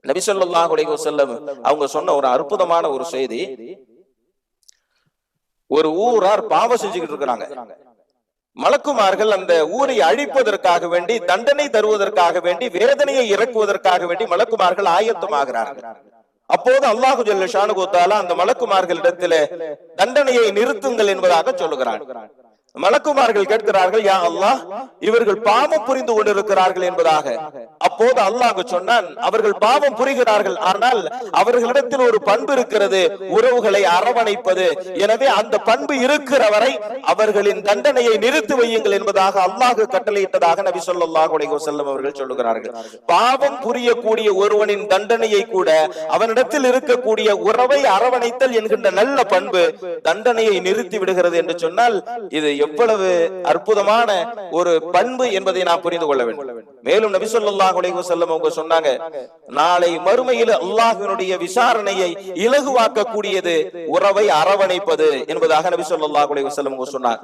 நபி ஸல்லல்லாஹு அலைஹி வஸல்லம் அவங்க சொன்ன ஒரு அற்புதமான ஒரு செய்தி. ஒரு ஊரார் பாவம் செஞ்சுக்கிட்டு இருக்கிறாங்க. மலக்குமார்கள் அந்த ஊரை அழிப்பதற்காக வேண்டி, தண்டனை தருவதற்காக வேண்டி, வேதனையை இறக்குவதற்காக வேண்டி மலக்குமார்கள் ஆயத்தமாகிறார்கள். அப்போது அல்லாஹு ஜல்ல ஷானுஹு தஆலா அந்த மலக்குமார்களிடத்திலே தண்டனையை நிறுத்துங்கள் என்பதாக சொல்லுகிறான். மலக்குமார்கள் கேட்கிறார்கள், யா அல்லாஹ், இவர்கள் பாவம் புரிந்து கொண்டிருக்கிறார்கள் என்பதாக. அப்போது அல்லாஹ் சொன்னான், அவர்கள் பாவம் புரிகிறார்கள், ஆனால் அவர்களிடத்தில் ஒரு பண்பு இருக்கிறது, உறவுகளை அரவணைப்பது. எனவே அந்த பண்பு இருக்கிற வரை அவர்களின் தண்டனையை நிறுத்தி வையுங்கள் என்பதாக அல்லாஹ் கட்டளையிட்டதாக நபி ஸல்லல்லாஹு அலைஹி வஸல்லம் அவர்கள் சொல்லுகிறார்கள். பாவம் புரியக்கூடிய ஒருவனின் தண்டனையை கூட அவனிடத்தில் இருக்கக்கூடிய உறவை அரவணைத்தல் என்கின்ற நல்ல பண்பு தண்டனையை நிறுத்தி விடுகிறது என்று சொன்னால் இது எவ்வளவு அற்புதமான ஒரு பண்பு என்பதை நாம் புரிந்து கொள்ள வேண்டும். மேலும் நபி ஸல்லல்லாஹு அலைஹி வஸல்லம் அவங்க சொன்னாங்க, நாளை மறுமையில் அல்லாஹ்வினுடைய விசாரணையை இலகுவாக்க கூடியது உறவை அரவணைப்பது என்பதாக நபி ஸல்லல்லாஹு அலைஹி வஸல்லம் சொன்னார்.